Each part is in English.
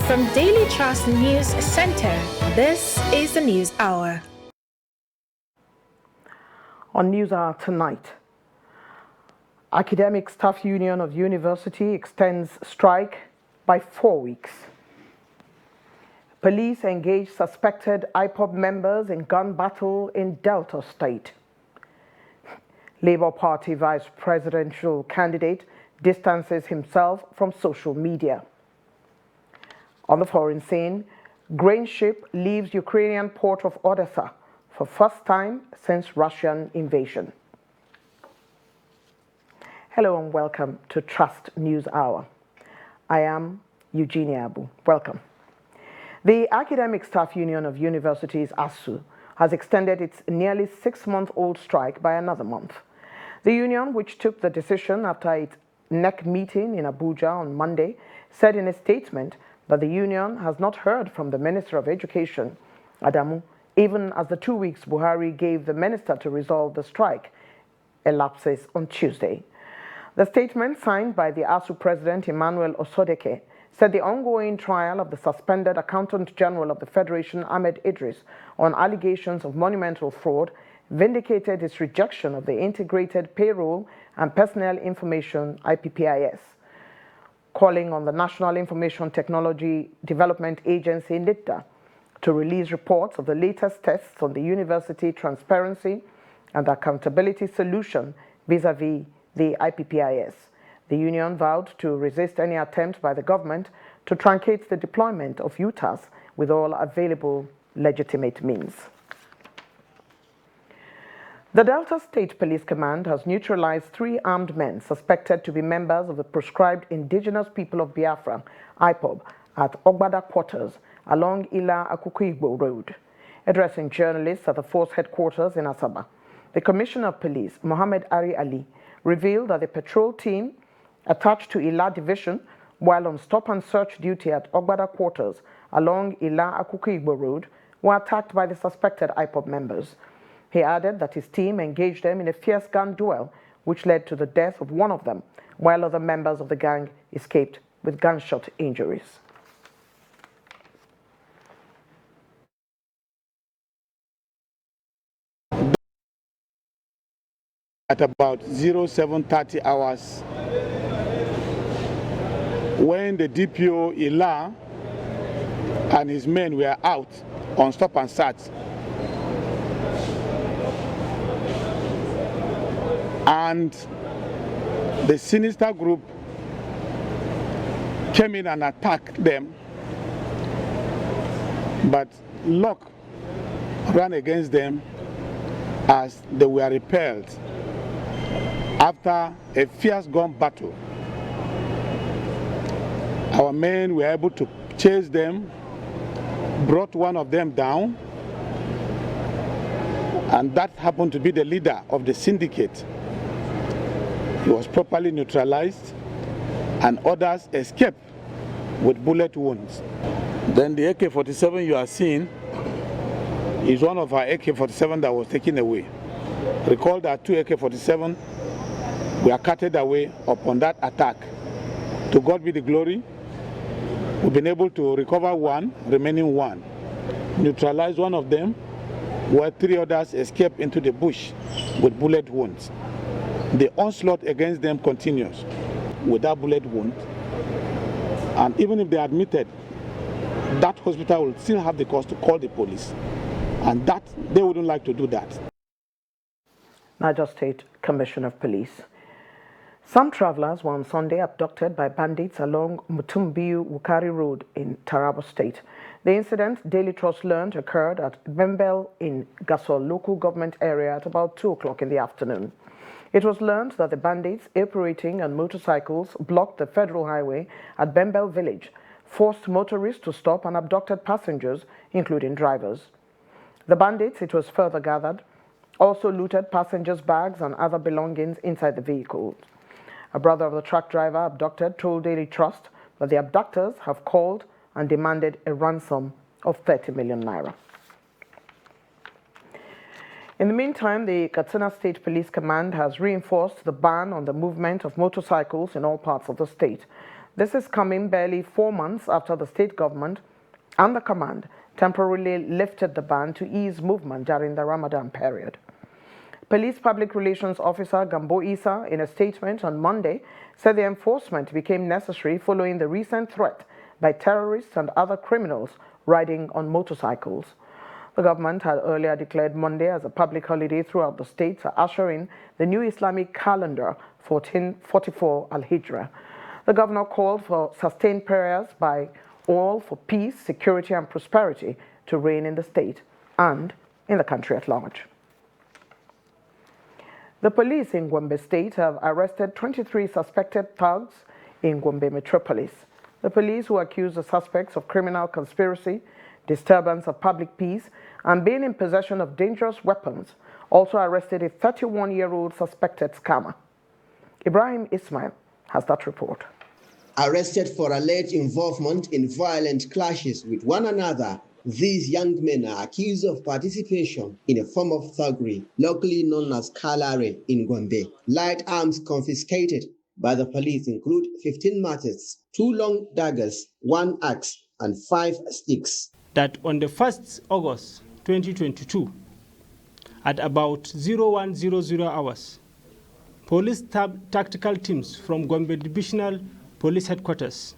From Daily Trust News Center, this is the News Hour. On News Hour tonight, Academic Staff Union of University extends strike by 4 weeks. Police engage suspected IPOB members in gun battle in Delta State. Labour Party vice presidential candidate distances himself from social media. On the foreign scene, grain ship leaves Ukrainian port of Odessa for first time since Russian invasion. Hello and welcome to Trust News Hour. I am Eugenia Abu. Welcome. The Academic Staff Union of Universities, ASU, has extended its nearly 6-month-old strike by another month. The union, which took the decision after its NEC meeting in Abuja on Monday, said in a statement that the union has not heard from the Minister of Education, Adamu, even as the 2 weeks Buhari gave the minister to resolve the strike elapses on Tuesday. The statement, signed by the ASU president Emmanuel Osodeke, said the ongoing trial of the suspended Accountant General of the Federation, Ahmed Idris, on allegations of monumental fraud vindicated its rejection of the Integrated Payroll and Personnel Information (IPPIS), calling on the National Information Technology Development Agency, NITDA, to release reports of the latest tests on the university transparency and accountability solution vis-à-vis the IPPIS. The union vowed to resist any attempt by the government to truncate the deployment of UTAS with all available legitimate means. The Delta State Police Command has neutralized 3 armed men suspected to be members of the proscribed Indigenous People of Biafra, IPOB, at Ogbada Quarters along Ila Akuku-Igbo Road. Addressing journalists at the force headquarters in Asaba, the Commissioner of Police, Mohammed Ari Ali, revealed that the patrol team attached to Ila Division, while on stop and search duty at Ogbada Quarters along Ila Akuku-Igbo Road, were attacked by the suspected IPOB members. He added that his team engaged them in a fierce gun duel, which led to the death of one of them, while other members of the gang escaped with gunshot injuries. At about 0730 hours, when the DPO Ila and his men were out on stop and search, and the sinister group came in and attacked them, but luck ran against them as they were repelled. After a fierce gun battle, our men were able to chase them, brought one of them down, and that happened to be the leader of the syndicate. He was properly neutralized, and others escaped with bullet wounds. Then the AK-47 you are seeing is one of our AK-47 that was taken away. Recall that 2 AK-47 were carted away upon that attack. To God be the glory. We've been able to recover one, remaining one, neutralize one of them, while 3 others escaped into the bush with bullet wounds. The onslaught against them continues with that bullet wound, and even if they are admitted, that hospital will still have the cost to call the police, and that they wouldn't like to do that. Niger State Commissioner of Police. Some travelers were on Sunday abducted by bandits along Mutumbiu-Wukari Road in Taraba State. The incident, Daily Trust learned, occurred at Bembel in Gasol local government area at about 2 o'clock in the afternoon. It was learned that the bandits operating on motorcycles blocked the federal highway at Bembel village, forced motorists to stop and abducted passengers, including drivers. The bandits, it was further gathered, also looted passengers' bags and other belongings inside the vehicles. A brother of the truck driver abducted told Daily Trust that the abductors have called and demanded a ransom of 30 million naira. In the meantime, the Katsina State Police Command has reinforced the ban on the movement of motorcycles in all parts of the state. This is coming barely 4 months after the state government and the command temporarily lifted the ban to ease movement during the Ramadan period. Police Public Relations Officer Gambo Isa, in a statement on Monday, said the enforcement became necessary following the recent threat by terrorists and other criminals riding on motorcycles. The government had earlier declared Monday as a public holiday throughout the state to usher in the new Islamic calendar 1444 Al-Hijrah. The governor called for sustained prayers by all for peace, security and prosperity to reign in the state and in the country at large. The police in Gombe State have arrested 23 suspected thugs in Gombe metropolis. The police, who accuse the suspects of criminal conspiracy, disturbance of public peace, and being in possession of dangerous weapons, also arrested a 31-year-old suspected scammer. Ibrahim Ismail has that report. Arrested for alleged involvement in violent clashes with one another, these young men are accused of participation in a form of thuggery, locally known as Kalare in Gombe. Light arms confiscated by the police include 15 machetes, 2 long daggers, 1 axe, and 5 sticks. That on the 1st August 2022, at about 0100 hours, police tactical teams from Gombe Divisional Police Headquarters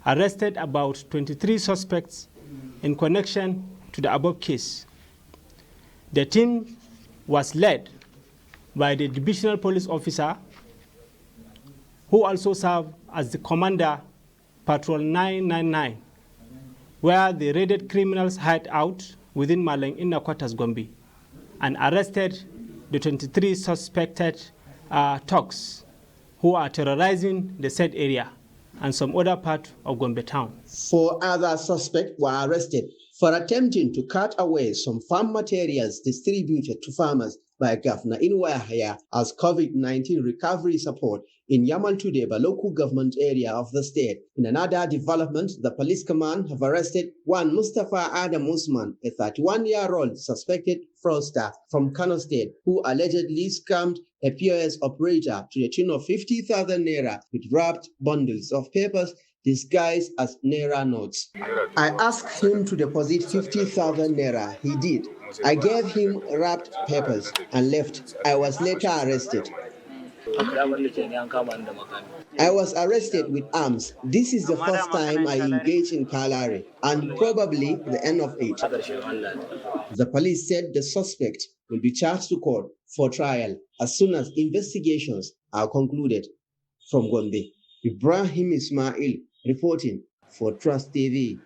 arrested about 23 suspects in connection to the above case. The team was led by the divisional police officer, who also served as the commander, Patrol 999, where they raided criminals' hideout within Maleng Inner Quarters, Gombe, and arrested the 23 suspected thugs who are terrorizing the said area and some other part of Gombe town. 4 other suspects were arrested for attempting to cut away some farm materials distributed to farmers by Governor Inwaya as COVID-19 recovery support in Yamaltudeba local government area of the state. In another development, the police command have arrested one Mustafa Adam Usman, a 31-year-old suspected fraudster from Kano State, who allegedly scammed a POS operator to the tune of 50,000 naira with wrapped bundles of papers disguised as naira notes. I asked him to deposit 50,000 naira. He did. I gave him wrapped papers and left. I was later arrested. I was arrested with arms. This is the first time I engage in Kalare and probably the end of it. The police said the suspect will be charged to court for trial as soon as investigations are concluded. From Gombe, Ibrahim Ismail reporting for Trust TV.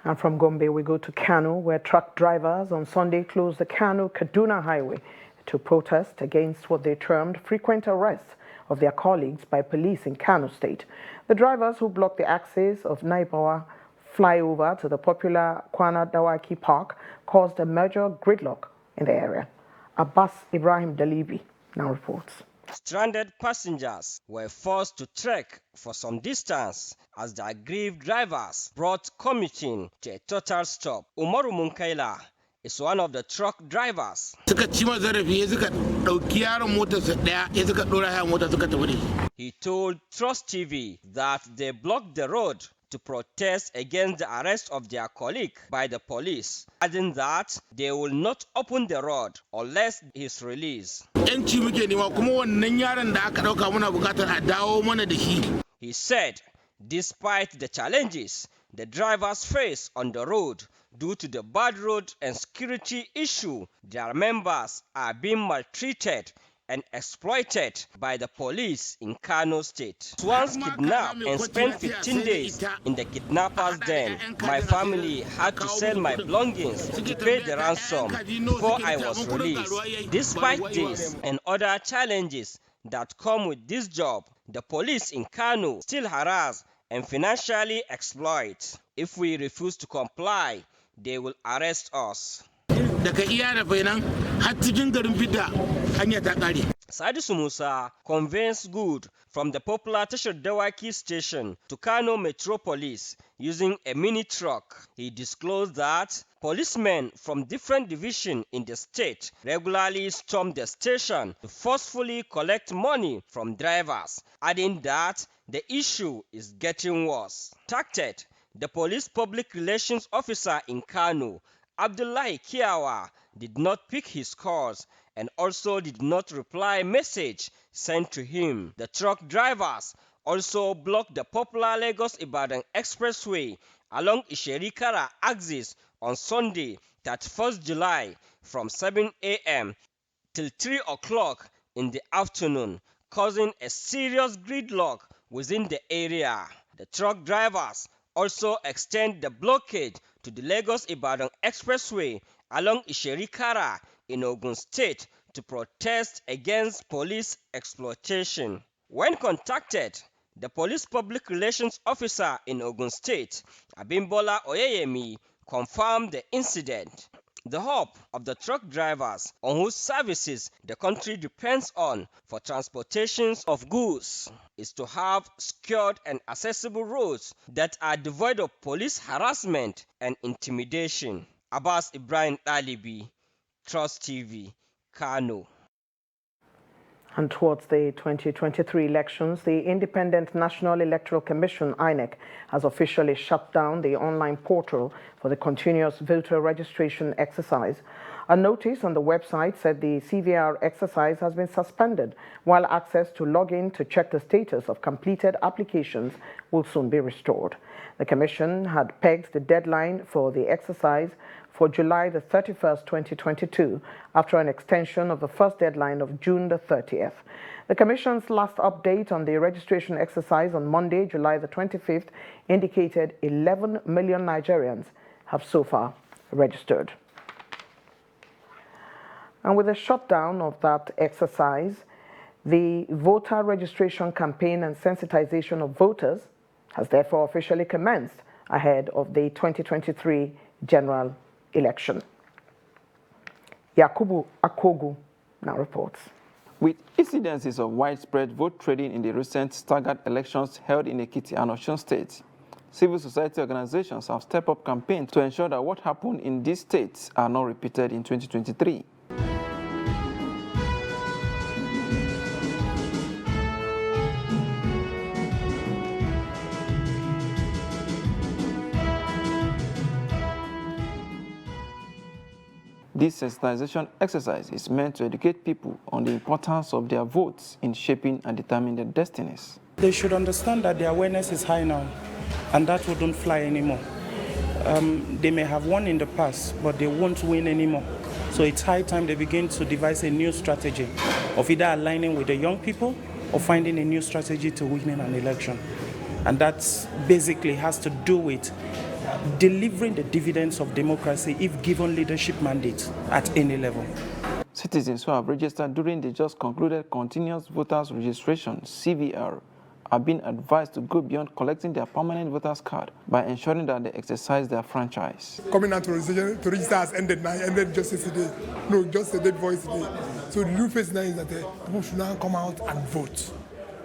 And from Gombe, we go to Kano, where truck drivers on Sunday closed the Kano-Kaduna highway to protest against what they termed frequent arrests of their colleagues by police in Kano State. The drivers, who blocked the access of Naibawa flyover to the popular Kwana Dawaki Park, caused a major gridlock in the area. Abbas Ibrahim Dalibi now reports. Stranded passengers were forced to trek for some distance as the aggrieved drivers brought commuting to a total stop. Umaru Munkaila is one of the truck drivers. He told Trust TV that they blocked the road to protest against the arrest of their colleague by the police, adding that they will not open the road unless he is released. He said, despite the challenges the drivers face on the road due to the bad road and security issue, their members are being maltreated and exploited by the police in Kano State. Once kidnapped and spent 15 days in the kidnappers' den, my family had to sell my belongings to pay the ransom before I was released. Despite this and other challenges that come with this job, the police in Kano still harass and financially exploit. If we refuse to comply, they will arrest us. Sadisu Musa conveys goods from the popular Tashar Dawaki station to Kano Metropolis using a mini truck. He disclosed that policemen from different divisions in the state regularly storm the station to forcefully collect money from drivers, adding that the issue is getting worse. Contacted the police public relations officer in Kano, Abdullahi Kiawa, did not pick his calls and also did not reply message sent to him. The truck drivers also blocked the popular Lagos-Ibadan Expressway along Isherikara axis on Sunday, 31st July from 7 a.m. till 3 o'clock in the afternoon, causing a serious gridlock within the area. The truck drivers also extend the blockade to the Lagos-Ibadan Expressway along Isherikara in Ogun State to protest against police exploitation. When contacted, the police public relations officer in Ogun State, Abimbola Oyeyemi, confirmed the incident. The hope of the truck drivers on whose services the country depends on for transportations of goods is to have secured and accessible roads that are devoid of police harassment and intimidation. Abbas Ibrahim Dalibi, Trust TV, Kano. And towards the 2023 elections, the Independent National Electoral Commission, INEC, has officially shut down the online portal for the continuous voter registration exercise. A notice on the website said the CVR exercise has been suspended, while access to log in to check the status of completed applications will soon be restored. The Commission had pegged the deadline for the exercise for July the 31st, 2022, after an extension of the first deadline of June the 30th. The Commission's last update on the registration exercise on Monday, July the 25th, indicated 11 million Nigerians have so far registered. And with the shutdown of that exercise, the voter registration campaign and sensitization of voters has therefore officially commenced ahead of the 2023 general election. Yakubu Akogu now reports. With incidences of widespread vote trading in the recent staggered elections held in Ekiti and Osun states, civil society organizations have stepped up campaigns to ensure that what happened in these states are not repeated in 2023. This sensitization exercise is meant to educate people on the importance of their votes in shaping and determining their destinies. They should understand that the awareness is high now, and that wouldn't fly anymore. They may have won in the past, but they won't win anymore. So it's high time they begin to devise a new strategy of either aligning with the young people or finding a new strategy to winning an election. And that basically has to do with delivering the dividends of democracy if given leadership mandates at any level. Citizens who have registered during the just concluded Continuous Voters Registration, CVR, are being advised to go beyond collecting their permanent voters card by ensuring that they exercise their franchise. Coming out to register has ended now, ended just yesterday. No, just a dead voice today. So the new phase now is that people should now come out and vote.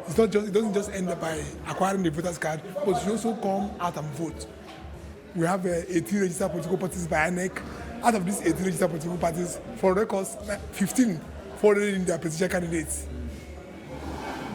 It's not just, it doesn't just end by acquiring the voters card, but you should also come out and vote. We have 18 registered political parties by INEC. Out of these 18 registered political parties, for records, 15 forwarded in their presidential candidates.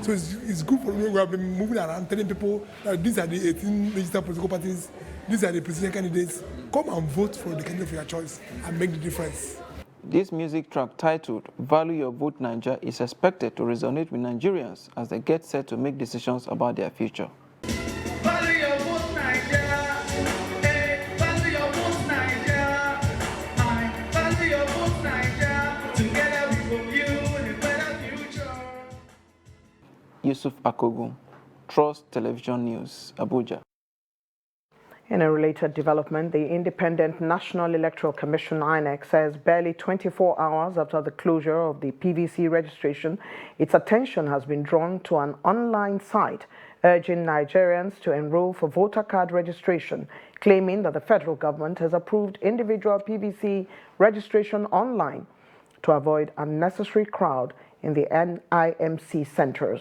So it's good for me. We have been moving around telling people that these are the 18 registered political parties, these are the presidential candidates. Come and vote for the candidate of your choice and make the difference. This music track titled Value Your Vote Naija is expected to resonate with Nigerians as they get set to make decisions about their future. Value your vote Naija, value your vote Naija, value your vote Naija, together we will build a better future. Yusuf Akogu, Trust Television News, Abuja. In a related development, the Independent National Electoral Commission, INEC, says barely 24 hours after the closure of the PVC registration, its attention has been drawn to an online site urging Nigerians to enroll for voter card registration, claiming that the federal government has approved individual PVC registration online to avoid unnecessary crowd in the NIMC centers.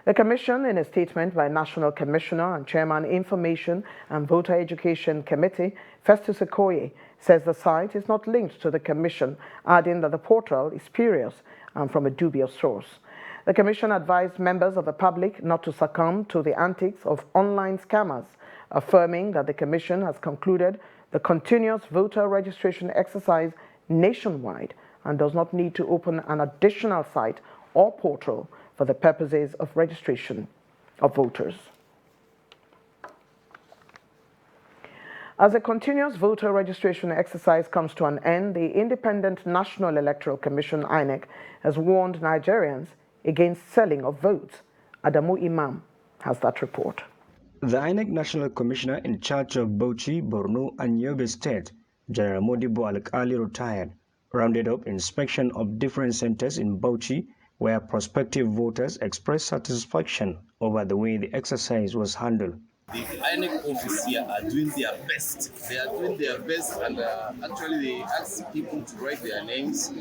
The Commission, in a statement by National Commissioner and Chairman Information and Voter Education Committee, Festus Okoye, says the site is not linked to the Commission, adding that the portal is spurious and from a dubious source. The Commission advised members of the public not to succumb to the antics of online scammers, affirming that the Commission has concluded the continuous voter registration exercise nationwide and does not need to open an additional site or portal for the purposes of registration of voters. As the continuous voter registration exercise comes to an end, the Independent National Electoral Commission, INEC, has warned Nigerians against selling of votes. Adamu Imam has that report. The INEC National Commissioner in charge of Bauchi, Borno, and Yobe State, General Modibo Al-Ali, retired, rounded up inspection of different centers in Bauchi where prospective voters expressed satisfaction over the way the exercise was handled. The INEC office here are doing their best. They are doing their best, and actually they ask people to write their names.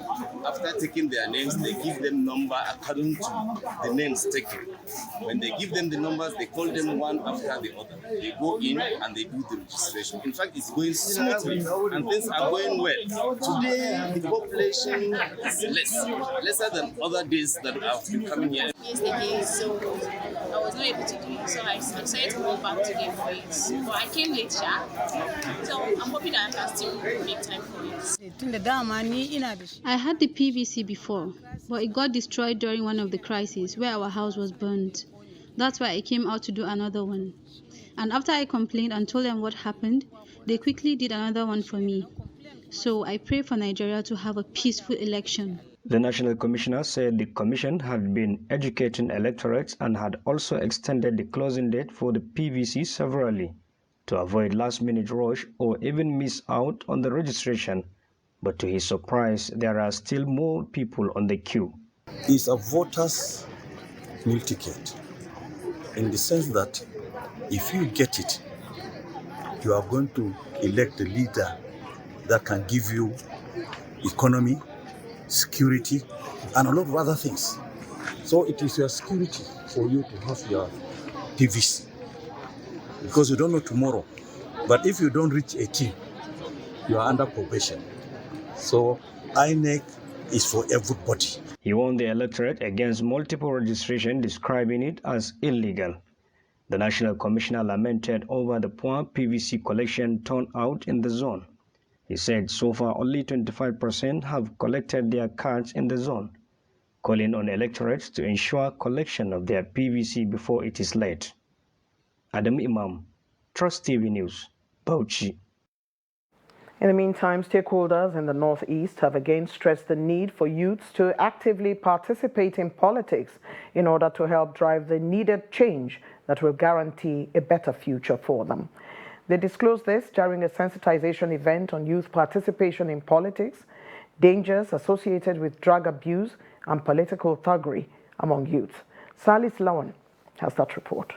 After taking their names, they give them number according to the names taken. When they give them the numbers, they call them one after the other. They go in and they do the registration. In fact, it's going smoothly and things are going well. Today, the population is lesser than other days that have been coming here. Yesterday, so I was not able to do it, so I decided to go back today for it. But I came late, so I'm hoping that I can still make time for it. I had the PVC before, but it got destroyed during one of the crises where our house was burned. That's why I came out to do another one. And after I complained and told them what happened, they quickly did another one for me. So I pray for Nigeria to have a peaceful election. The National Commissioner said the Commission had been educating electorates and had also extended the closing date for the PVC severally to avoid last-minute rush or even miss out on the registration. But to his surprise, there are still more people on the queue. It's a voter's meal ticket in the sense that if you get it, you are going to elect a leader that can give you economy, security, and a lot of other things. So it is your security for you to have your PVC, because you don't know tomorrow. But if you don't reach 18, you are under probation. So INEC is for everybody. He warned the electorate against multiple registration, describing it as illegal. The National Commissioner lamented over the poor PVC collection turnout in the zone. He said so far only 25% have collected their cards in the zone, calling on electorates to ensure collection of their PVC before it is late. Adam Imam, Trust TV News, Bauchi. In the meantime, stakeholders in the Northeast have again stressed the need for youths to actively participate in politics in order to help drive the needed change that will guarantee a better future for them. They disclosed this during a sensitization event on youth participation in politics, dangers associated with drug abuse, and political thuggery among youth. Salis Lawan has that report.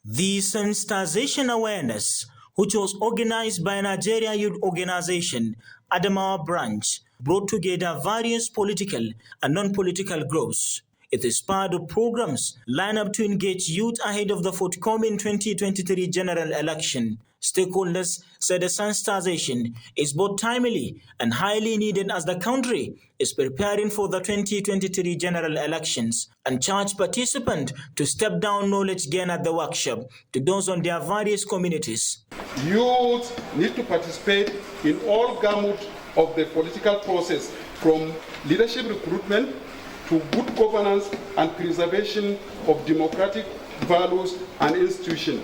The sensitization awareness, which was organized by Nigeria Youth Organization, Adamawa Branch, brought together various political and non-political groups. It is part of programs lined up to engage youth ahead of the forthcoming 2023 general election. Stakeholders said the sensitization is both timely and highly needed as the country is preparing for the 2023 general elections, and charged participants to step down knowledge gained at the workshop to those on their various communities. Youth need to participate in all gamut of the political process, from leadership recruitment to good governance and preservation of democratic values and institutions.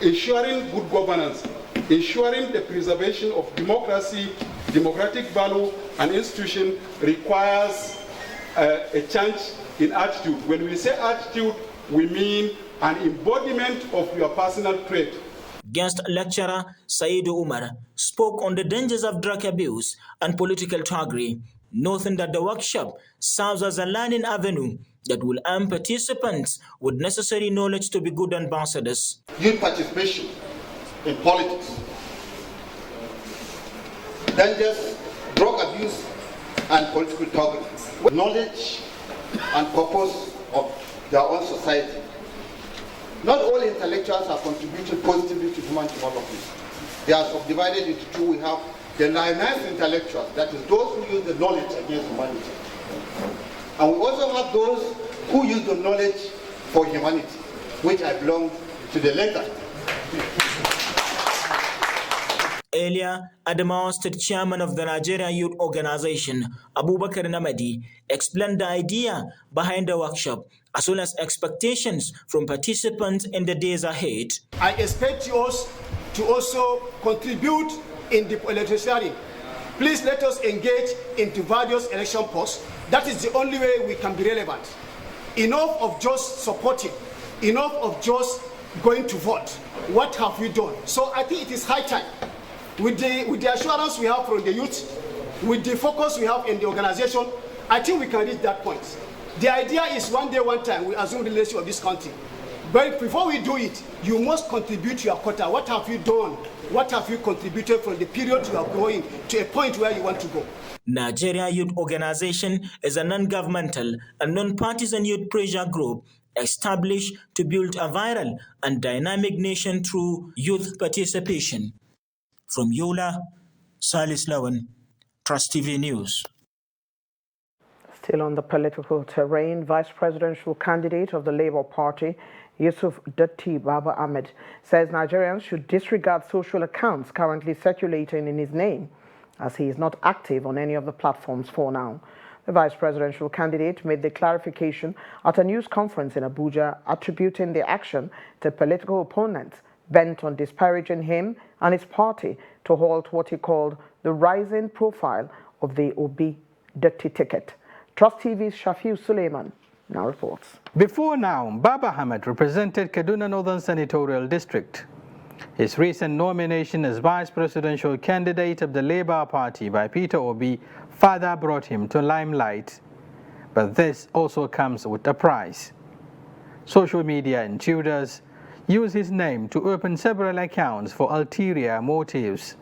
Ensuring good governance, ensuring the preservation of democracy, democratic value and institution requires a change in attitude. When we say attitude, we mean an embodiment of your personal trait. Guest lecturer Saidu Umar spoke on the dangers of drug abuse and political thuggery, noting that the workshop serves as a learning avenue that will arm participants with necessary knowledge to be good ambassadors. Youth participation in politics, dangers, drug abuse, and political thuggery. with knowledge and purpose of their own society. Not all intellectuals have contributed positively to human development. They are subdivided into two. We have the lionized intellectuals, that is those who use the knowledge against humanity. And we also have those who use the knowledge for humanity, which I belong to the latter. Earlier, Adamawa State Chairman of the Nigerian Youth Organization, Abubakar Namadi, explained the idea behind the workshop, as well as expectations from participants in the days ahead. I expect us to also contribute in the electioneering. Please let us engage into various election posts. That is the only way we can be relevant. Enough of just supporting, enough of just going to vote. What have we done? So I think it is high time. With the assurance we have from the youth, with the focus we have in the organization, I think we can reach that point. The idea is one day, one time, we assume the leadership of this country. But before we do it, you must contribute to your quota. What have you done? What have you contributed from the period you are going to a point where you want to go? Nigeria Youth Organization is a non-governmental and non-partisan youth pressure group established to build a viral and dynamic nation through youth participation. From Yola, Salis Lawan, Trust TV News. Still on the political terrain, Vice Presidential candidate of the Labour Party, Yusuf Datti Baba Ahmed, says Nigerians should disregard social accounts currently circulating in his name, as he is not active on any of the platforms for now. The vice presidential candidate made the clarification at a news conference in Abuja, attributing the action to political opponents bent on disparaging him and his party to halt what he called the rising profile of the Obi Datti ticket. Trust TV's Shafiu Suleiman now reports. Before now, Baba Ahmed represented Kaduna Northern Senatorial District. His recent nomination as vice presidential candidate of the Labour Party by Peter Obi further brought him to limelight. But this also comes with a price. Social media intruders use his name to open several accounts for ulterior motives.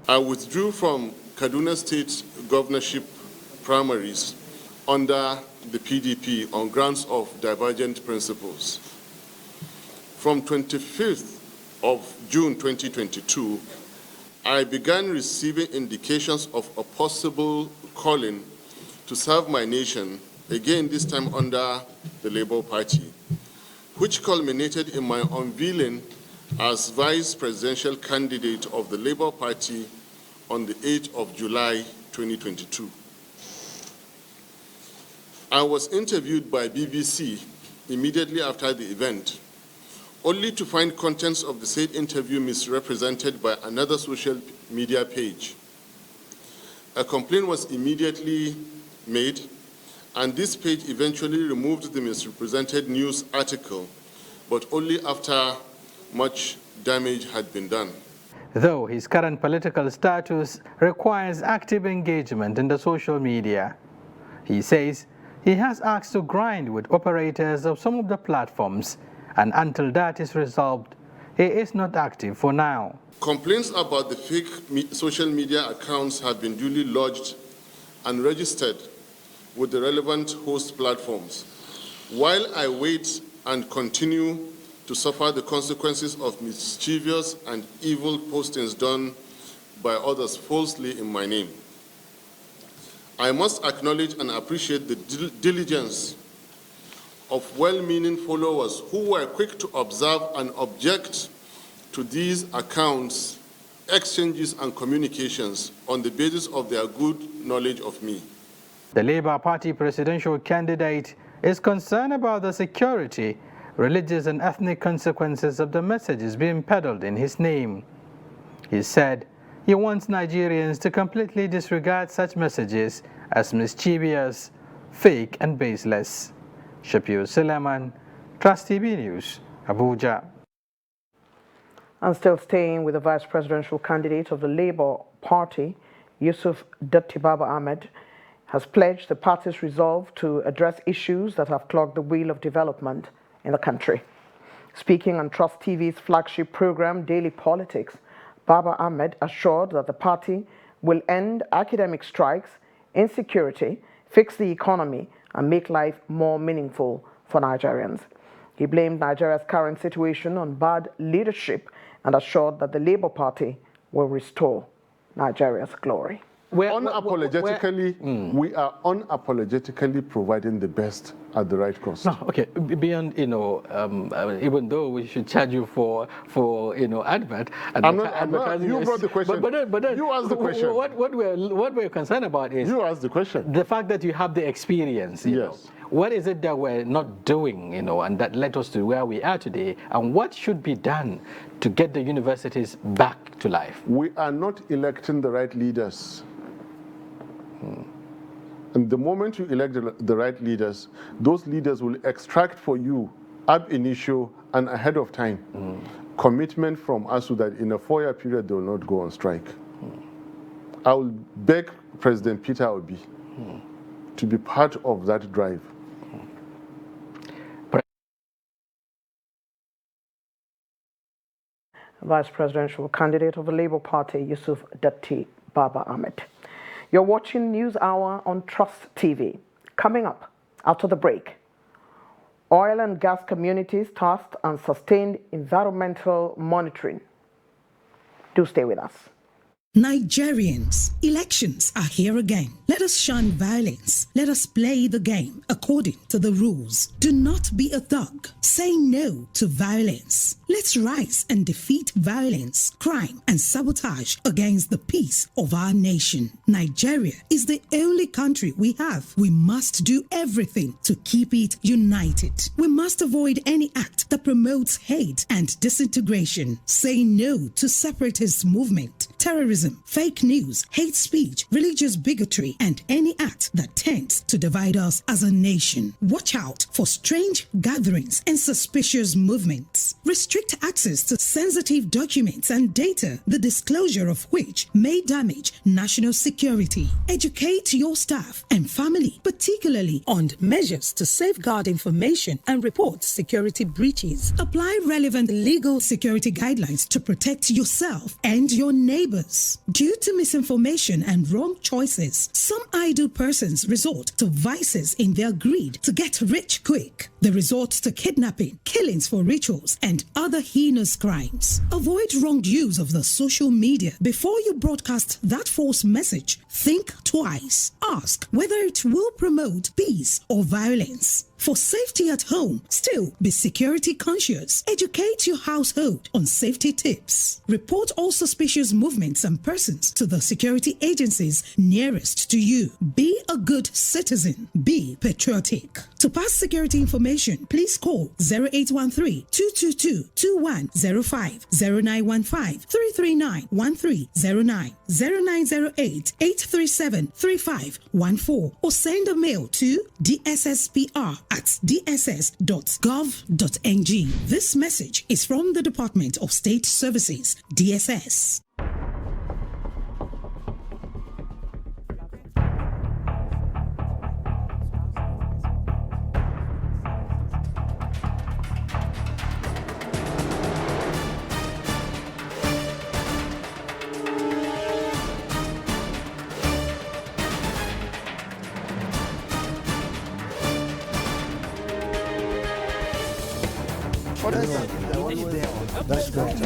I withdrew from Kaduna State governorship primaries under the PDP on grounds of divergent principles. From 25th of June 2022, I began receiving indications of a possible calling to serve my nation, again this time under the Labour Party, which culminated in my unveiling as vice presidential candidate of the Labour Party on the 8th of July 2022. I was interviewed by BBC immediately after the event, only to find contents of the said interview misrepresented by another social media page. A complaint was immediately made, and this page eventually removed the misrepresented news article, but only after much damage had been done. Though his current political status requires active engagement in the social media, he says he has asked to grind with operators of some of the platforms, and until that is resolved, he is not active for now. Complaints about the fake social media accounts have been duly lodged and registered with the relevant host platforms. While I wait and continue to suffer the consequences of mischievous and evil postings done by others falsely in my name, I must acknowledge and appreciate the diligence of well-meaning followers who were quick to observe and object to these accounts, exchanges, and communications on the basis of their good knowledge of me. The Labour Party presidential candidate is concerned about the security, religious, and ethnic consequences of the messages being peddled in his name. He said he wants Nigerians to completely disregard such messages as mischievous, fake, and baseless. Shafiu Suleiman, Trust TV News, Abuja. And still staying with the vice presidential candidate of the Labour Party, Yusuf Datti Baba Ahmed, has pledged the party's resolve to address issues that have clogged the wheel of development in the country. Speaking on Trust TV's flagship program, Daily Politics, Baba Ahmed assured that the party will end academic strikes, insecurity, fix the economy, and make life more meaningful for Nigerians. He blamed Nigeria's current situation on bad leadership and assured that the Labour Party will restore Nigeria's glory. We are unapologetically providing the best at the right cost. No, okay. Beyond, even though we should charge you for advert. You brought the question. But then, you asked the question. What we're concerned about is you asked the question. The fact that you have the experience. You know, what is it that we're not doing? And that led us to where we are today. And what should be done to get the universities back to life? We are not electing the right leaders. And the moment you elect the right leaders, those leaders will extract for you ab initio and ahead of time commitment from ASU that in a 4-year period they will not go on strike. I will beg President Peter Obi to be part of that drive. Vice Presidential candidate of the Labour Party, Yusuf Datti Baba Ahmed. You're watching News Hour on Trust TV. Coming up after the break, oil and gas communities tasked and sustained environmental monitoring. Do stay with us. Nigerians, elections are here again. Let us shun violence. Let us play the game according to the rules. Do not be a thug. Say no to violence. Let's rise and defeat violence, crime, and sabotage against the peace of our nation. Nigeria is the only country we have. We must do everything to keep it united. We must avoid any act that promotes hate and disintegration. Say no to separatist movement, terrorism, fake news, hate speech, religious bigotry, and any act that tends to divide us as a nation. Watch out for strange gatherings and suspicious movements. Restrict access to sensitive documents and data, the disclosure of which may damage national security. Educate your staff and family, particularly on measures to safeguard information and report security breaches. Apply relevant legal security guidelines to protect yourself and your neighbors. Due to misinformation and wrong choices, some idle persons resort to vices in their greed to get rich quick. They resort to kidnapping, killings for rituals, and other heinous crimes. Avoid wrong use of the social media. Before you broadcast that false message, think twice. Ask whether it will promote peace or violence. For safety at home, still be security conscious. Educate your household on safety tips. Report all suspicious movements and persons to the security agencies nearest to you. Be a good citizen. Be patriotic. To pass security information, please call 0813-222-2105, 0915-339-1309, 0908-837-3514, or send a mail to dsspr@dss.gov.ng. This message is from the Department of State Services, DSS. That's great.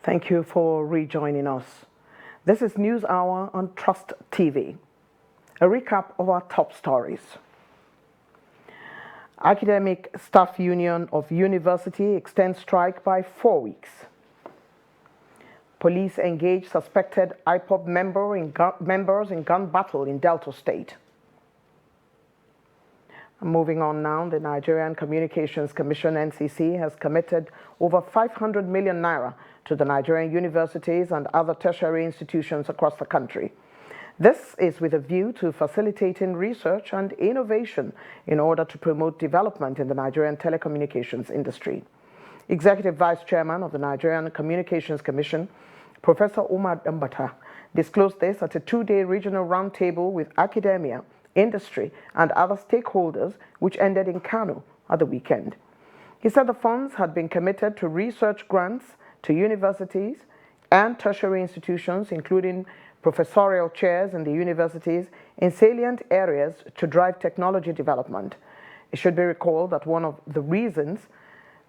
Thank you for rejoining us. This is News Hour on Trust TV. A recap of our top stories. Academic Staff Union of University extends strike by 4 weeks. Police engage suspected IPOB members in gun battle in Delta State. Moving on now, the Nigerian Communications Commission, NCC, has committed over 500 million naira to the Nigerian universities and other tertiary institutions across the country. This is with a view to facilitating research and innovation in order to promote development in the Nigerian telecommunications industry. Executive Vice Chairman of the Nigerian Communications Commission, Professor Umar Dambata, disclosed this at a two-day regional roundtable with academia, industry, and other stakeholders, which ended in Kano at the weekend. He said the funds had been committed to research grants to universities and tertiary institutions, including professorial chairs in the universities in salient areas to drive technology development. It should be recalled that one of the reasons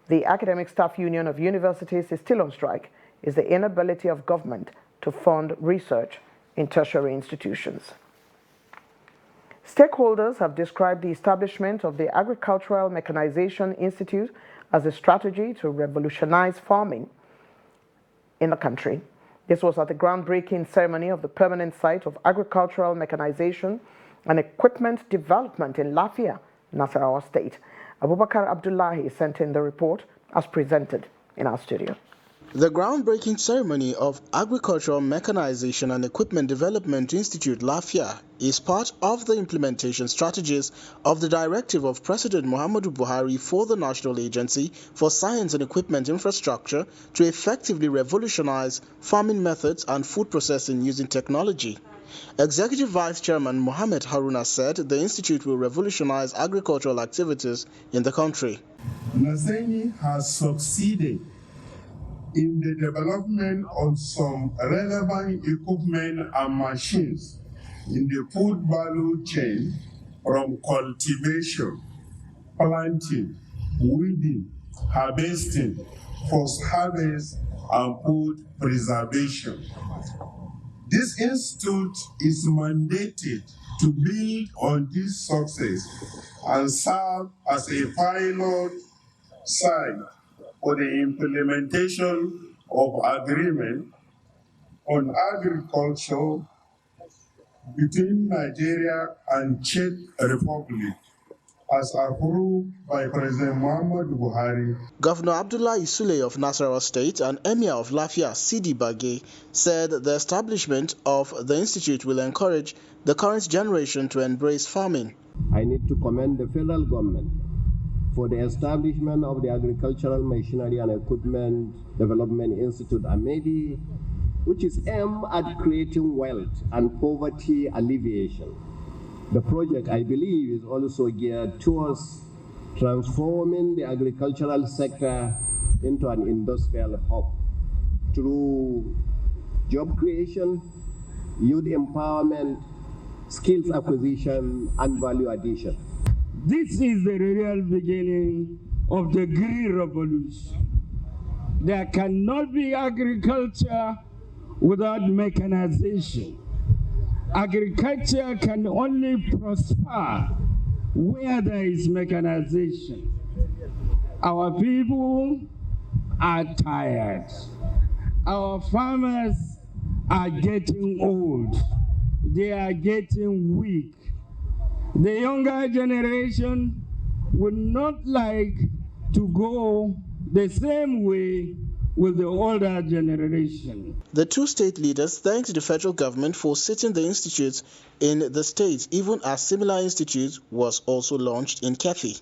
the Academic Staff Union of Universities is still on strike is the inability of government to fund research in tertiary institutions. Stakeholders have described the establishment of the Agricultural Mechanization Institute as a strategy to revolutionize farming in the country. This was at the groundbreaking ceremony of the permanent site of Agricultural Mechanization and Equipment Development in Lafia, Nasarawa State. Abubakar Abdullahi sent in the report as presented in our studio. The groundbreaking ceremony of Agricultural Mechanization and Equipment Development Institute Lafia is part of the implementation strategies of the directive of President Muhammadu Buhari for the National Agency for Science and Equipment Infrastructure to effectively revolutionize farming methods and food processing using technology. Executive Vice Chairman Mohammed Haruna said the institute will revolutionize agricultural activities in the country. Naseni has succeeded in the development of some relevant equipment and machines in the food value chain, from cultivation, planting, weeding, harvesting, post-harvest, and food preservation. This institute is mandated to build on this success and serve as a pilot site for the implementation of agreement on agriculture between Nigeria and Czech Republic, as approved by President Muhammadu Buhari. Governor Abdullahi Sule of Nasarawa State and Emir of Lafia, Sidi Bagay, said the establishment of the institute will encourage the current generation to embrace farming. I need to commend the federal government for the establishment of the Agricultural Machinery and Equipment Development Institute, AMEDI, which is aimed at creating wealth and poverty alleviation. The project, I believe, is also geared towards transforming the agricultural sector into an industrial hub through job creation, youth empowerment, skills acquisition, and value addition. This is the real beginning of the Green Revolution. There cannot be agriculture without mechanization. Agriculture can only prosper where there is mechanization. Our people are tired. Our farmers are getting old. They are getting weak. The younger generation would not like to go the same way with the older generation. The two state leaders thanked the federal government for setting the institute in the states, even as similar institute was also launched in Kefi.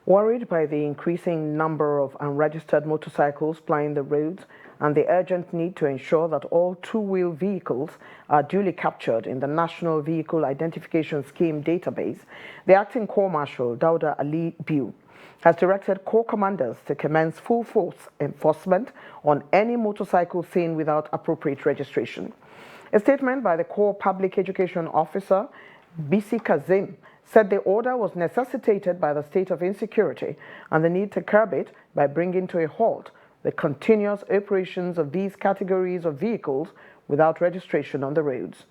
Worried by the increasing number of unregistered motorcycles plying the roads and the urgent need to ensure that all two-wheel vehicles are duly captured in the National Vehicle Identification Scheme database, the Acting Corps Marshal Dauda Ali Biu has directed Corps commanders to commence full-force enforcement on any motorcycle seen without appropriate registration. A statement by the Corps Public Education Officer, Bisi Kazim, said the order was necessitated by the state of insecurity and the need to curb it by bringing to a halt the continuous operations of these categories of vehicles without registration on the roads,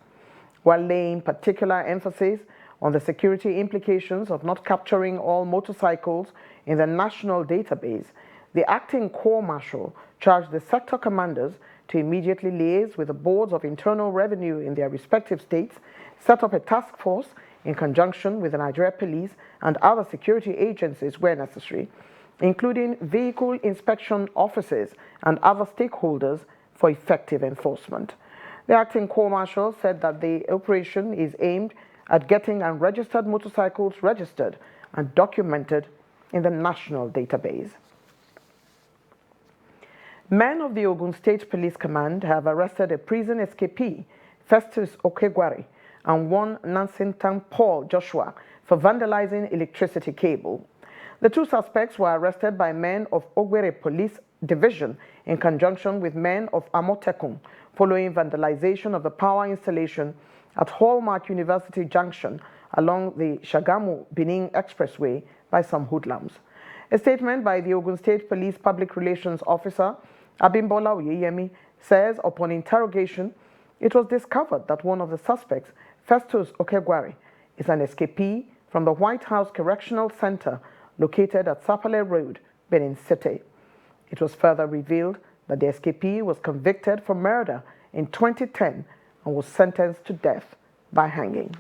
while laying particular emphasis on the security implications of not capturing all motorcycles in the national database. The Acting Corps Marshal charged the sector commanders to immediately liaise with the boards of internal revenue in their respective states, set up a task force in conjunction with the Nigeria Police and other security agencies where necessary, including vehicle inspection officers and other stakeholders for effective enforcement. The acting corps marshal said that the operation is aimed at getting unregistered motorcycles registered and documented in the national database. Men of the Ogun State Police Command have arrested a prison escapee, Festus Okegwari, and one Nansintan Paul Joshua for vandalizing electricity cable. The two suspects were arrested by men of Ogbere Police Division in conjunction with men of Amotekun following vandalization of the power installation at Hallmark University Junction along the Shagamu-Benin Expressway by some hoodlums. A statement by the Ogun State Police Public Relations Officer, Abimbola Oyeyemi, says upon interrogation, it was discovered that one of the suspects, Festus Okegwari, is an escapee from the White House Correctional Center located at Sapele Road, Benin City. It was further revealed that the escapee was convicted for murder in 2010 and was sentenced to death by hanging.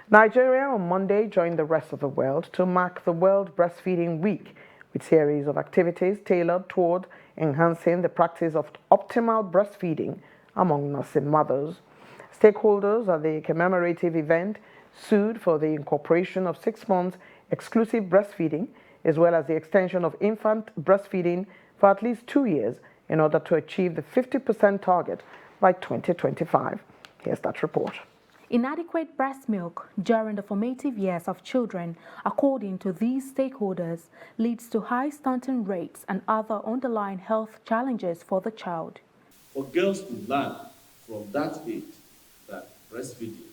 Nigeria on Monday joined the rest of the world to mark the World Breastfeeding Week with a series of activities tailored toward enhancing the practice of optimal breastfeeding among nursing mothers. Stakeholders at the commemorative event sued for the incorporation of 6 months exclusive breastfeeding as well as the extension of infant breastfeeding for at least 2 years in order to achieve the 50% target by 2025. Here's that report. Inadequate breast milk during the formative years of children, according to these stakeholders, leads to high stunting rates and other underlying health challenges for the child. For girls to learn from that age that breastfeeding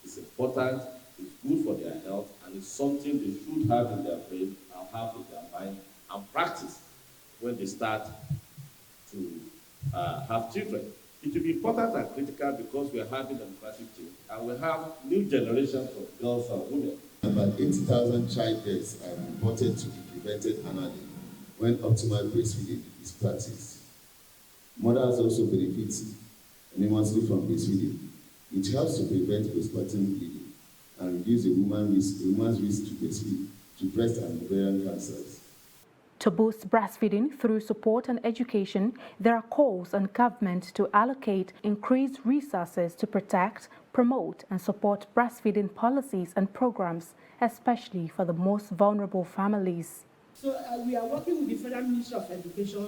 is important, is good for their health, and is something they should have in their brain and have in their mind and practice when they start to have children. It will be important and critical because we are having democratic change and we have new generations of girls and women. About 80,000 child deaths are reported to be prevented annually when optimal breastfeeding is practiced. Mothers also benefit enormously from breastfeeding. It helps to prevent postpartum bleeding and reduce a woman's risk to breastfeed, to breast and ovarian cancers. To boost breastfeeding through support and education, there are calls on government to allocate increased resources to protect, promote, and support breastfeeding policies and programs, especially for the most vulnerable families. So we are working with the Federal Ministry of Education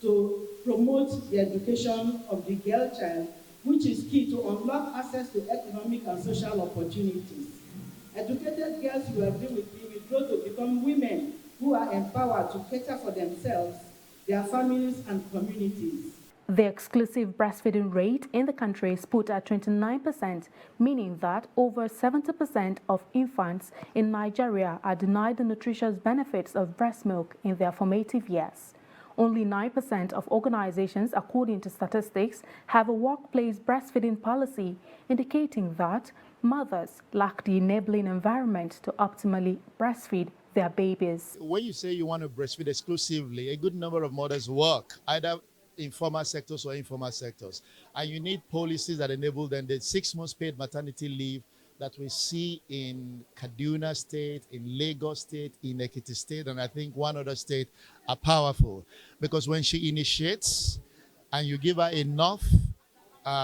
to promote the education of the girl child, which is key to unlock access to economic and social opportunities. Educated girls who agree with me will grow to become women who are empowered to cater for themselves, their families, and communities. The exclusive breastfeeding rate in the country is put at 29%, meaning that over 70% of infants in Nigeria are denied the nutritious benefits of breast milk in their formative years. Only 9% of organizations, according to statistics, have a workplace breastfeeding policy, indicating that mothers lack the enabling environment to optimally breastfeed their babies. When you say you want to breastfeed exclusively, a good number of mothers work, either in formal sectors or informal sectors. And you need policies that enable them. The 6 months paid maternity leave that we see in Kaduna State, in Lagos State, in Ekiti State, and I think one other state are powerful. Because when she initiates and you give her enough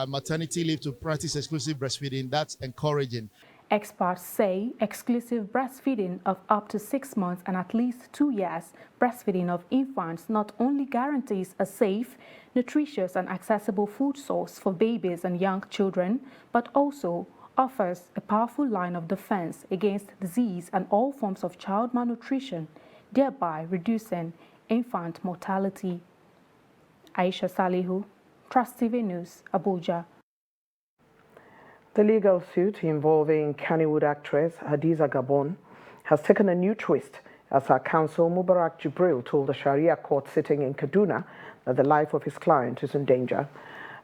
maternity leave to practice exclusive breastfeeding, that's encouraging. Experts say exclusive breastfeeding of up to 6 months and at least 2 years breastfeeding of infants not only guarantees a safe, nutritious and accessible food source for babies and young children, but also offers a powerful line of defense against disease and all forms of child malnutrition, thereby reducing infant mortality. Aisha Salihu, Trust TV News, Abuja. The legal suit involving Kannywood actress Hadiza Gabon has taken a new twist as her counsel Mubarak Jibril told the Sharia court sitting in Kaduna that the life of his client is in danger.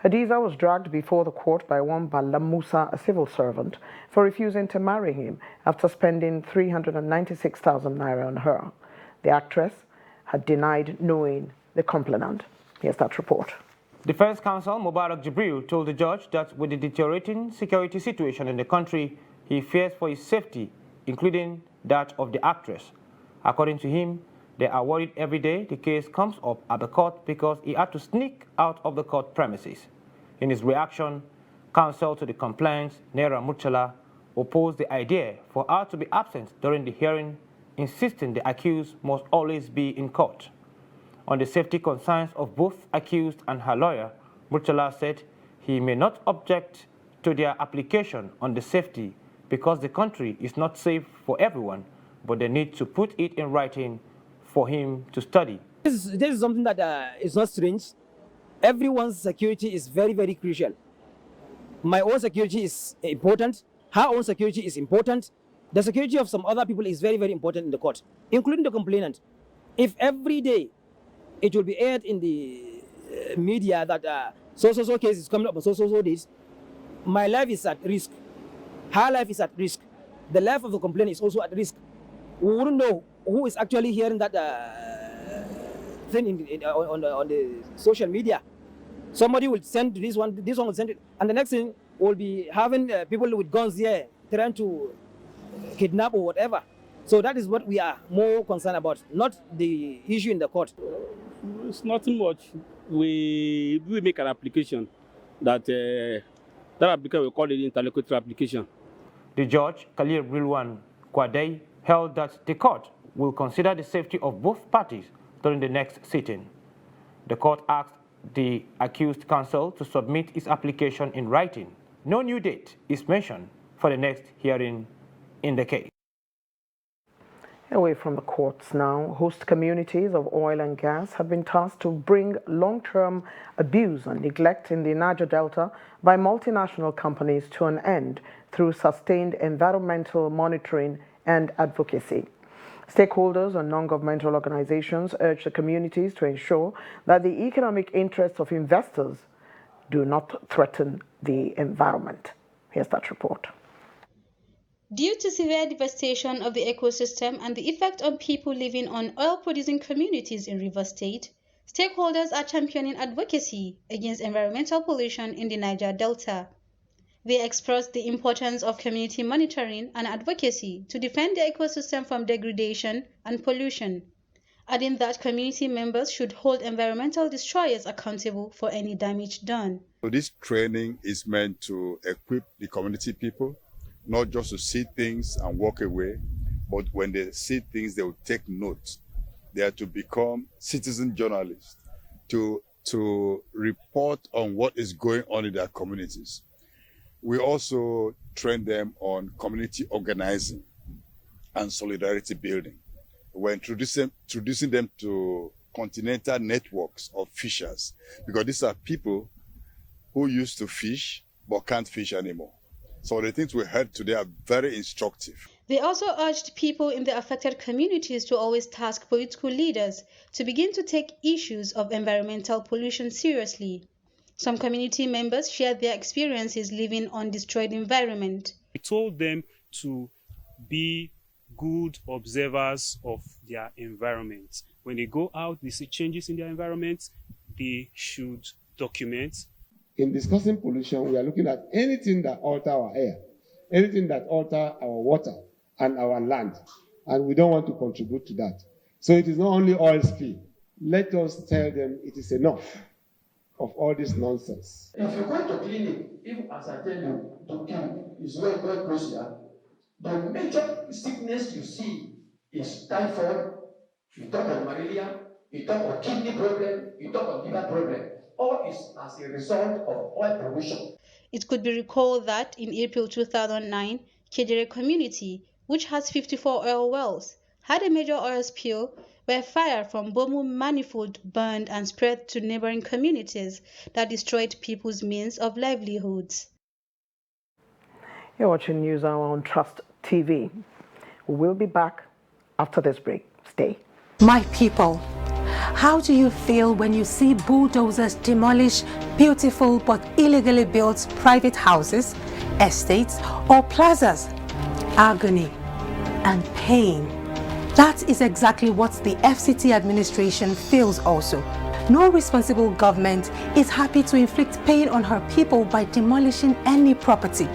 Hadiza was dragged before the court by one Bala Musa, a civil servant, for refusing to marry him after spending 396,000 naira on her. The actress had denied knowing the complainant. Here's that report. Defense counsel Mubarak Jibril told the judge that with the deteriorating security situation in the country, he fears for his safety, including that of the actress. According to him, They are worried every day the case comes up at the court because he had to sneak out of the court premises. In his reaction, counsel to the complaints, Naira Murtala, opposed the idea for her to be absent during the hearing, insisting the accused must always be in court. On the safety concerns of both accused and her lawyer, Murtala said he may not object to their application on the safety because the country is not safe for everyone, but they need to put it in writing for him to study. This is something that is not strange. Everyone's security is very, very crucial. My own security is important. Her own security is important. The security of some other people is very, very important in the court, including the complainant. If every day it will be aired in the media that so-so-so case is coming up on so-so-so days, my life is at risk. Her life is at risk. The life of the complainant is also at risk. We wouldn't know who is actually hearing that thing on the social media. Somebody will send this one will send it, and the next thing will be having people with guns here trying to kidnap or whatever. So that is what we are more concerned about, not the issue in the court. It's nothing much. We make an application that application we call it interlocutory application. The judge, Khalil Rilwan Kwadei, held that the court will consider the safety of both parties during the next sitting. The court asked the accused counsel to submit his application in writing. No new date is mentioned for the next hearing in the case. Away from the courts now, host communities of oil and gas have been tasked to bring long-term abuse and neglect in the Niger Delta by multinational companies to an end through sustained environmental monitoring and advocacy. Stakeholders and non-governmental organizations urge the communities to ensure that the economic interests of investors do not threaten the environment. Here's that report. Due to severe devastation of the ecosystem and the effect on people living on oil-producing communities in Rivers State, stakeholders are championing advocacy against environmental pollution in the Niger Delta. They expressed the importance of community monitoring and advocacy to defend the ecosystem from degradation and pollution, adding that community members should hold environmental destroyers accountable for any damage done. So this training is meant to equip the community people, not just to see things and walk away, but when they see things, they will take note. They are to become citizen journalists, to report on what is going on in their communities. We also train them on community organizing and solidarity building. We're introducing them to continental networks of fishers, because these are people who used to fish but can't fish anymore. So the things we heard today are very instructive. They also urged people in the affected communities to always task political leaders to begin to take issues of environmental pollution seriously. Some community members shared their experiences living on destroyed environment. We told them to be good observers of their environment. When they go out, they see changes in their environment, they should document. In discussing pollution, we are looking at anything that alters our air, anything that alters our water and our land, and we don't want to contribute to that. So it is not only oil spill. Let us tell them it is enough of all this nonsense. If you go to clinic, if as I tell you, to kill is very, very crucial, the major sickness you see is typhoid, you talk of malaria, you talk of kidney problem, you talk of liver problem. All is as a result of oil pollution. It could be recalled that in April 2009, Kedere community, which has 54 oil wells, had a major oil spill where fire from Bomu manifold burned and spread to neighboring communities that destroyed people's means of livelihoods. You're watching NewsHour on Trust TV. We'll be back after this break. Stay. My people, how do you feel when you see bulldozers demolish beautiful but illegally built private houses, estates, or plazas? Agony and pain. That is exactly what the FCT administration feels also. No responsible government is happy to inflict pain on her people by demolishing any property.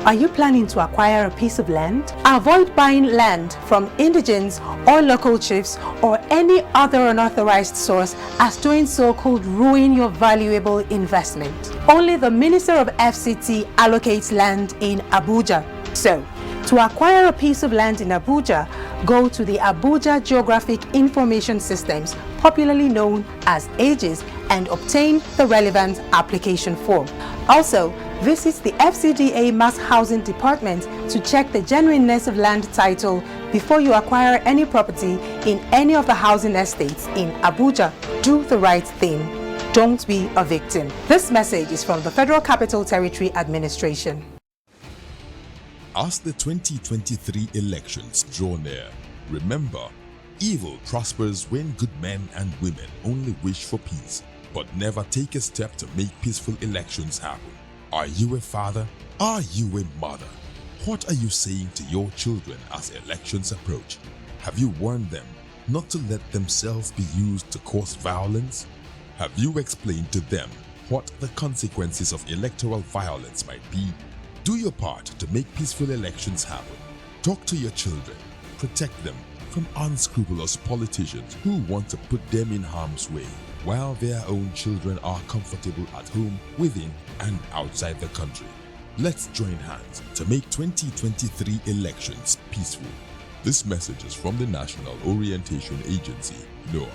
Are you planning to acquire a piece of land? Avoid buying land from indigents or local chiefs or any other unauthorized source, as doing so could ruin your valuable investment. Only the Minister of FCT allocates land in Abuja. So, to acquire a piece of land in Abuja, go to the Abuja Geographic Information Systems, popularly known as AGIS, and obtain the relevant application form. Also, visit the FCDA Mass Housing Department to check the genuineness of land title before you acquire any property in any of the housing estates in Abuja. Do the right thing. Don't be a victim. This message is from the Federal Capital Territory Administration. As the 2023 elections draw near, remember, evil prospers when good men and women only wish for peace, but never take a step to make peaceful elections happen. Are you a father? Are you a mother? What are you saying to your children as elections approach? Have you warned them not to let themselves be used to cause violence? Have you explained to them what the consequences of electoral violence might be? Do your part to make peaceful elections happen. Talk to your children. Protect them from unscrupulous politicians who want to put them in harm's way, while their own children are comfortable at home, within and outside the country. Let's join hands to make 2023 elections peaceful. This message is from the National Orientation Agency, NOAA.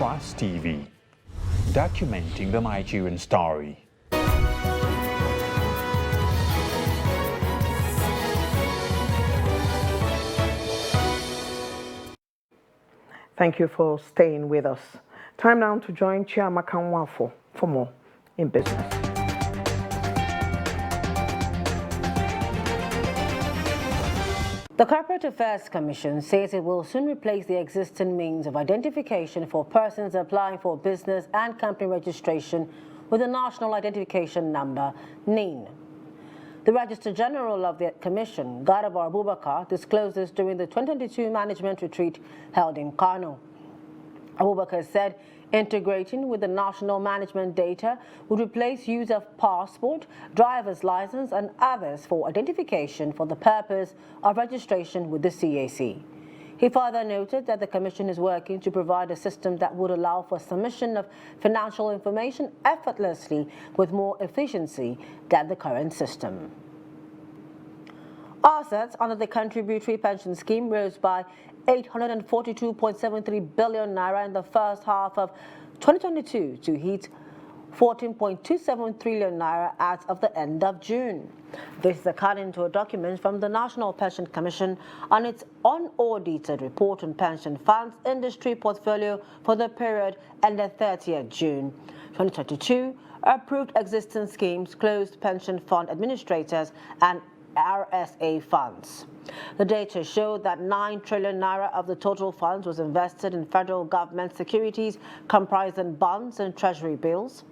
Trust TV, documenting the Nigerian story. Thank you for staying with us. Time now to join Chiamaka Nwafo for more in business. The Corporate Affairs Commission says it will soon replace the existing means of identification for persons applying for business and company registration with a National Identification Number, NIN. The Registrar General of the Commission, Garba Abubakar, disclosed this during the 2022 Management Retreat held in Kano. Abubakar said integrating with the national management data would replace use of passport, driver's license, and others for identification for the purpose of registration with the CAC. He further noted that the Commission is working to provide a system that would allow for submission of financial information effortlessly with more efficiency than the current system. Assets under the contributory pension scheme rose by 842.73 billion naira in the first half of 2022 to hit 14.27 trillion naira as of the end of June. This is according to a document from the National Pension Commission on its unaudited report on pension funds industry portfolio for the period ended 30th June 2022, approved existing schemes, closed pension fund administrators, and RSA funds. The data showed that 9 trillion naira of the total funds was invested in federal government securities comprising bonds and treasury bills.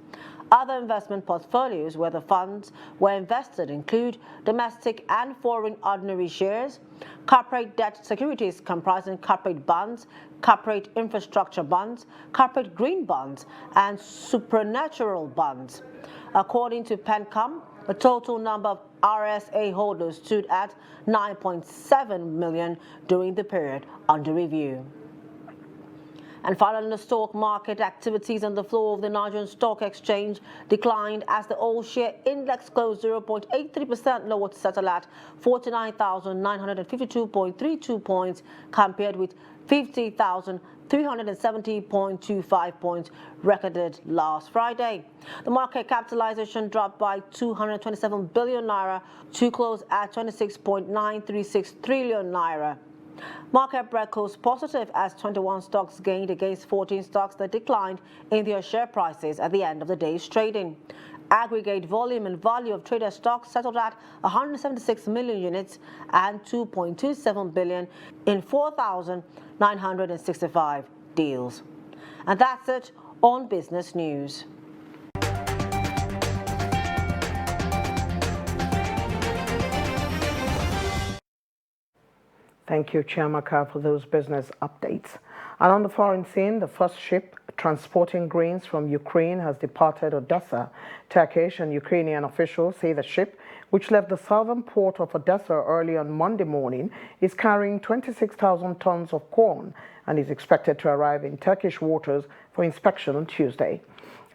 Other investment portfolios where the funds were invested include domestic and foreign ordinary shares, corporate debt securities comprising corporate bonds, corporate infrastructure bonds, corporate green bonds, and supernatural bonds. According to PenCom, the total number of RSA holders stood at 9.7 million during the period under review. And finally, the stock market activities on the floor of the Nigerian Stock Exchange declined as the all-share index closed 0.83% lower to settle at 49,952.32 points compared with 50,370.25 points recorded last Friday. The market capitalization dropped by 227 billion naira to close at 26.936 trillion naira. Market break closed positive as 21 stocks gained against 14 stocks that declined in their share prices at the end of the day's trading. Aggregate volume and value of trader stocks settled at 176 million units and 2.27 billion in 4,965 deals. And that's it on Business News. Thank you, Chiamaka, for those business updates. And on the foreign scene, the first ship transporting grains from Ukraine has departed Odessa. Turkish and Ukrainian officials say the ship, which left the southern port of Odessa early on Monday morning, is carrying 26,000 tons of corn and is expected to arrive in Turkish waters for inspection on Tuesday.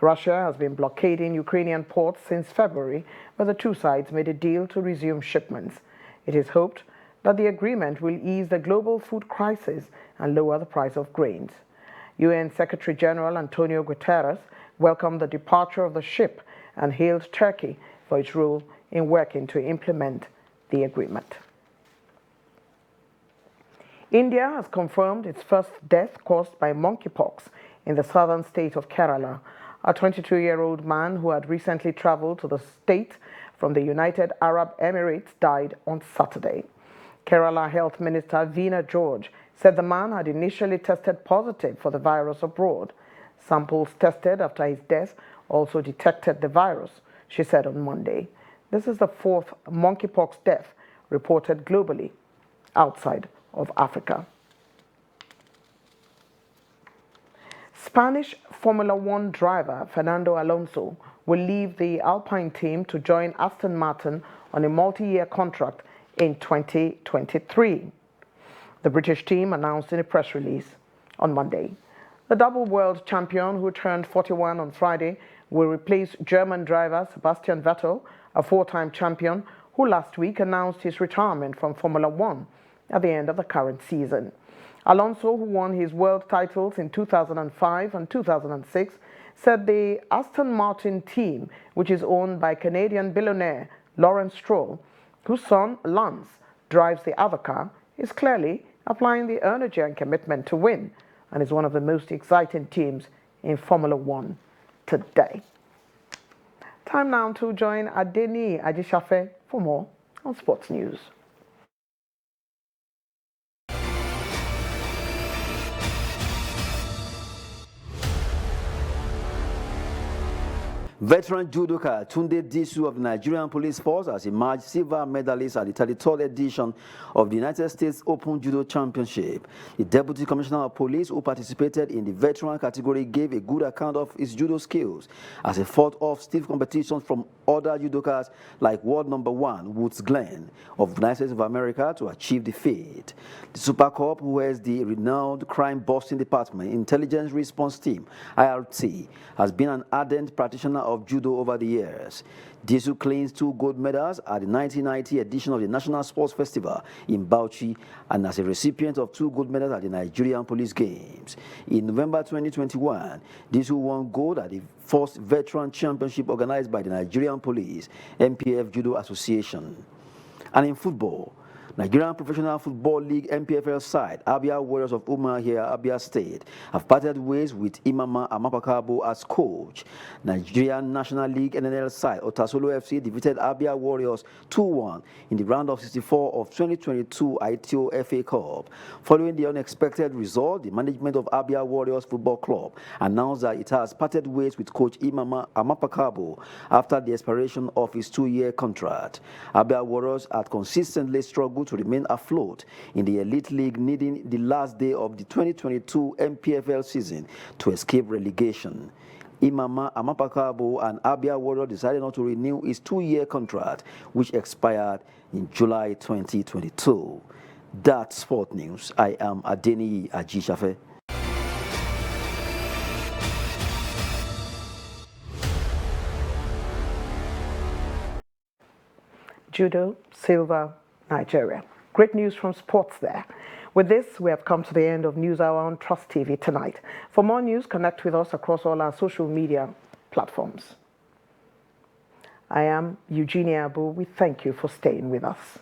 Russia has been blockading Ukrainian ports since February, but the two sides made a deal to resume shipments. It is hoped that the agreement will ease the global food crisis and lower the price of grains. UN Secretary General Antonio Guterres welcomed the departure of the ship and hailed Turkey for its role in working to implement the agreement. India has confirmed its first death caused by monkeypox in the southern state of Kerala. A 22-year-old man who had recently traveled to the state from the United Arab Emirates died on Saturday. Kerala Health Minister Veena George said the man had initially tested positive for the virus abroad. Samples tested after his death also detected the virus, she said on Monday. This is the fourth monkeypox death reported globally outside of Africa. Spanish Formula One driver Fernando Alonso will leave the Alpine team to join Aston Martin on a multi-year contract in 2023. The British team announced in a press release on Monday. The double world champion, who turned 41 on Friday, will replace German driver Sebastian Vettel, a four-time champion, who last week announced his retirement from Formula One at the end of the current season. Alonso, who won his world titles in 2005 and 2006, said the Aston Martin team, which is owned by Canadian billionaire Lawrence Stroll, whose son Lance drives the other car, is clearly applying the energy and commitment to win and is one of the most exciting teams in Formula One today. Time now to join Adeni Ajishafe for more on sports news. Veteran judoka Tunde Disu of the Nigerian Police Force has emerged silver medalist at the 33rd edition of the United States Open Judo Championship. The Deputy Commissioner of Police, who participated in the veteran category, gave a good account of his judo skills as he fought off stiff competitions from other judokas like world number 1 Woods Glenn of the United States of America to achieve the feat. The Super Cop, who has the renowned crime-busting department Intelligence Response Team, IRT, has been an ardent practitioner of judo over the years. Disu claims 2 gold medals at the 1990 edition of the National Sports Festival in Bauchi and as a recipient of 2 gold medals at the Nigerian Police Games. In November 2021, Disu won gold at the first veteran championship organized by the Nigerian Police MPF Judo Association. And in football, Nigerian Professional Football League MPFL side Abia Warriors of Umuahia, Abia State, have parted ways with Imama Amapakabo as coach. Nigerian National League NNL side Otasolo FC defeated Abia Warriors 2-1 in the round of 64 of 2022 ITO FA Cup. Following the unexpected result, the management of Abia Warriors Football Club announced that it has parted ways with coach Imama Amapakabo after the expiration of his 2-year contract. Abia Warriors had consistently struggled to remain afloat in the Elite League, needing the last day of the 2022 MPFL season to escape relegation. Imama Amapakabo, an Abia warrior, decided not to renew his 2-year contract, which expired in July 2022. That's Sport News. I am Adeni Ajishafe. Judo, silver, Nigeria. Great news from sports there. With this, we have come to the end of News Hour on Trust TV tonight. For more news, connect with us across all our social media platforms. I am Eugenia Abu. We thank you for staying with us.